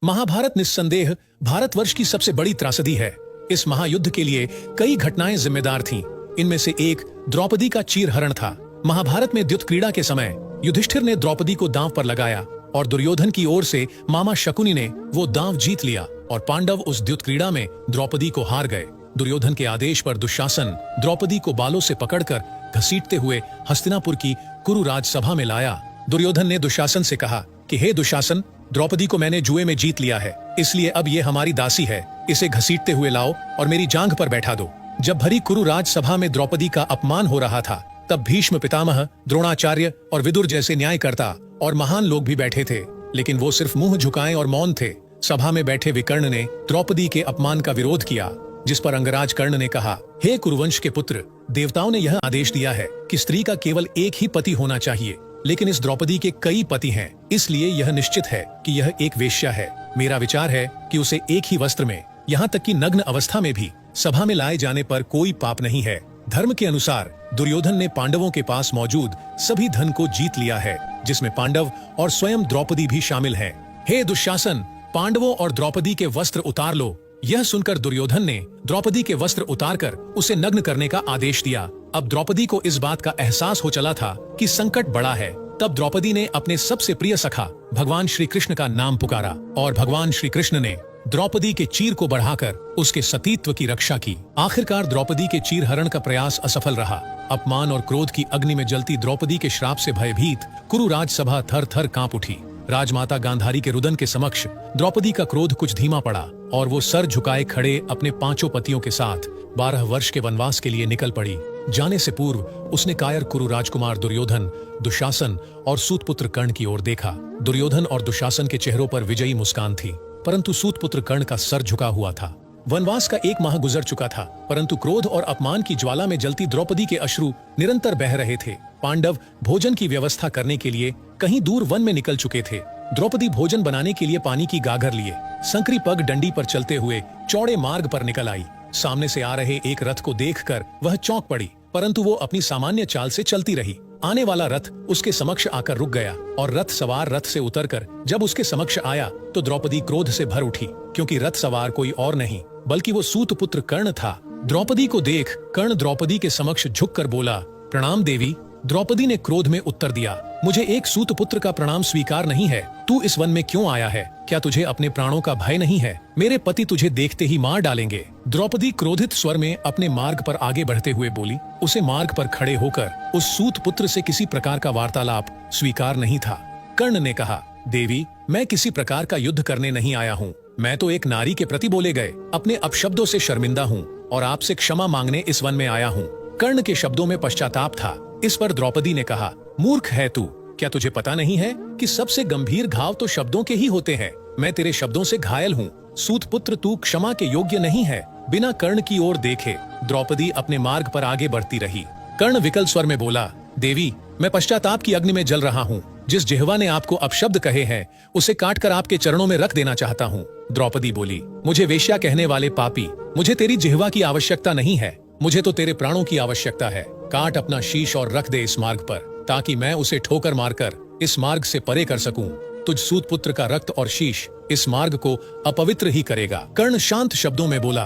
महाभारत निस्संदेह भारतवर्ष की सबसे बड़ी त्रासदी है। इस महायुद्ध के लिए कई घटनाएं जिम्मेदार थीं। इनमें से एक द्रौपदी का चीरहरण था। महाभारत में द्युत क्रीड़ा के समय युधिष्ठिर ने द्रौपदी को दांव पर लगाया और दुर्योधन की ओर से मामा शकुनी ने वो दांव जीत लिया और पांडव उस द्युत क्रीड़ा में द्रौपदी को हार गए। दुर्योधन के आदेश पर दुशासन द्रौपदी को बालों से पकड़कर घसीटते हुए हस्तिनापुर की कुरु राजसभा में लाया। दुर्योधन ने दुशासन से कहा कि हे दुशासन, द्रौपदी को मैंने जुए में जीत लिया है, इसलिए अब ये हमारी दासी है। इसे घसीटते हुए लाओ और मेरी जांघ पर बैठा दो। जब भरी कुरु राजसभा में द्रौपदी का अपमान हो रहा था, तब भीष्म पितामह, द्रोणाचार्य और विदुर जैसे न्यायकर्ता और महान लोग भी बैठे थे, लेकिन वो सिर्फ मुंह झुकाए और मौन थे। सभा में बैठे विकर्ण ने द्रौपदी के अपमान का विरोध किया, जिस पर अंगराज कर्ण ने कहा, हे कुरुवंश के पुत्र, देवताओं ने यह आदेश दिया है कि स्त्री का केवल एक ही पति होना चाहिए, लेकिन इस द्रौपदी के कई पति हैं, इसलिए यह निश्चित है कि यह एक वेश्या है। मेरा विचार है कि उसे एक ही वस्त्र में, यहाँ तक कि नग्न अवस्था में भी सभा में लाए जाने पर कोई पाप नहीं है। धर्म के अनुसार दुर्योधन ने पांडवों के पास मौजूद सभी धन को जीत लिया है, जिसमें पांडव और स्वयं द्रौपदी भी शामिल है। हे दुशासन, पांडवों और द्रौपदी के वस्त्र उतार लो। यह सुनकर दुर्योधन ने द्रौपदी के वस्त्र उतारकर उसे नग्न करने का आदेश दिया। अब द्रौपदी को इस बात का एहसास हो चला था कि संकट बड़ा है। तब द्रौपदी ने अपने सबसे प्रिय सखा भगवान श्री कृष्ण का नाम पुकारा और भगवान श्री कृष्ण ने द्रौपदी के चीर को बढ़ाकर उसके सतीत्व की रक्षा की। आखिरकार द्रौपदी के चीरहरण का प्रयास असफल रहा। अपमान और क्रोध की अग्नि में जलती द्रौपदी के श्राप से भयभीत कुरु राजसभा थर थर कांप उठी। राजमाता गांधारी के रुदन के समक्ष द्रौपदी का क्रोध कुछ धीमा पड़ा और वो सर झुकाए खड़े अपने 5 पतियों के साथ 12 वर्ष के वनवास के लिए निकल पड़ी। जाने से पूर्व उसने कायर कुरु राजकुमार दुर्योधन, दुशासन और सूतपुत्र कर्ण की ओर देखा। दुर्योधन और दुशासन के चेहरों पर विजयी मुस्कान थी, परंतु सूतपुत्र कर्ण का सर झुका हुआ था। वनवास का 1 माह गुजर चुका था, परंतु क्रोध और अपमान की ज्वाला में जलती द्रौपदी के अश्रु निरंतर बह रहे थे। पांडव भोजन की व्यवस्था करने के लिए कहीं दूर वन में निकल चुके थे। द्रौपदी भोजन बनाने के लिए पानी की गागर लिए संकरी पग डंडी पर चलते हुए चौड़े मार्ग पर निकल आई। सामने से आ रहे एक रथ को देखकर वह चौंक पड़ी, परंतु वो अपनी सामान्य चाल से चलती रही। आने वाला रथ उसके समक्ष आकर रुक गया और रथ सवार रथ से उतरकर जब उसके समक्ष आया तो द्रौपदी क्रोध से भर उठी, क्योंकि रथ सवार कोई और नहीं बल्कि वो सूतपुत्र कर्ण था। द्रौपदी को देख कर्ण द्रौपदी के समक्ष झुककर बोला, प्रणाम देवी। द्रौपदी ने क्रोध में उत्तर दिया, मुझे एक सूतपुत्र का प्रणाम स्वीकार नहीं है। तू इस वन में क्यों आया है? क्या तुझे अपने प्राणों का भय नहीं है? मेरे पति तुझे देखते ही मार डालेंगे। द्रौपदी क्रोधित स्वर में अपने मार्ग पर आगे बढ़ते हुए बोली। उसे मार्ग पर खड़े होकर उस सूतपुत्र से किसी प्रकार का वार्तालाप स्वीकार नहीं था। कर्ण ने कहा, देवी, मैं किसी प्रकार का युद्ध करने नहीं आया हूँ। मैं तो एक नारी के प्रति बोले गए अपने अपशब्दों से शर्मिंदा हूँ और आपसे क्षमा मांगने इस वन में आया हूँ। कर्ण के शब्दों में पश्चाताप था। इस पर द्रौपदी ने कहा, मूर्ख है तू, क्या तुझे पता नहीं है कि सबसे गंभीर घाव तो शब्दों के ही होते हैं? मैं तेरे शब्दों से घायल हूँ। सूतपुत्र, तू क्षमा के योग्य नहीं है। बिना कर्ण की ओर देखे द्रौपदी अपने मार्ग पर आगे बढ़ती रही। कर्ण विकल स्वर में बोला, देवी, मैं पश्चाताप की अग्नि में जल रहा हूँ। जिस जिह्वा ने आपको अपशब्द कहे हैं उसे काटकर आपके चरणों में रख देना चाहता हूँ। द्रौपदी बोली, मुझे वेश्या कहने वाले पापी, मुझे तेरी जिह्वा की आवश्यकता नहीं है, मुझे तो तेरे प्राणों की आवश्यकता है। काट अपना शीश और रख दे इस मार्ग पर, ताकि मैं उसे ठोकर मारकर इस मार्ग से परे कर सकूं। तुझ सूतपुत्र का रक्त और शीश इस मार्ग को अपवित्र ही करेगा। कर्ण शांत शब्दों में बोला,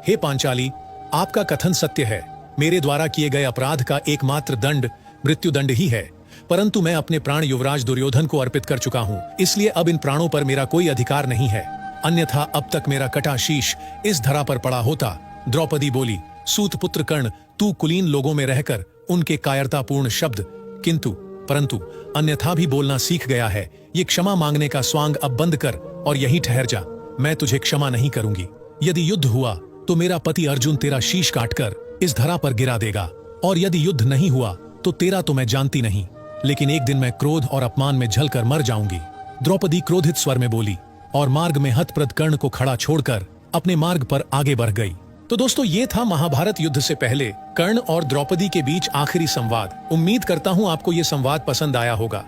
हे पांचाली, आपका कथन सत्य है। मेरे द्वारा किए गए अपराध का एकमात्र दंड मृत्युदंड ही है, परंतु मैं अपने प्राण युवराज दुर्योधन को अर्पित कर चुका हूँ, इसलिए अब इन प्राणों पर मेरा कोई अधिकार नहीं है। अन्यथा अब तक मेरा कटा शीश इस धरा पर पड़ा होता। द्रौपदी बोली, सूतपुत्र कर्ण, तू कुलीन लोगों में रहकर उनके कायरतापूर्ण शब्द किंतु परंतु अन्यथा भी बोलना सीख गया है। ये क्षमा मांगने का स्वांग अब बंद कर और यहीं ठहर जा। मैं तुझे क्षमा नहीं करूंगी। यदि युद्ध हुआ तो मेरा पति अर्जुन तेरा शीश काटकर इस धरा पर गिरा देगा, और यदि युद्ध नहीं हुआ तो तेरा तो मैं जानती नहीं, लेकिन एक दिन मैं क्रोध और अपमान में जलकर मर जाऊंगी। द्रौपदी क्रोधित स्वर में बोली और मार्ग में हतप्रद कर्ण को खड़ा छोड़कर अपने मार्ग पर आगे बढ़ गई। तो दोस्तों, ये था महाभारत युद्ध से पहले कर्ण और द्रौपदी के बीच आखिरी संवाद। उम्मीद करता हूँ आपको ये संवाद पसंद आया होगा।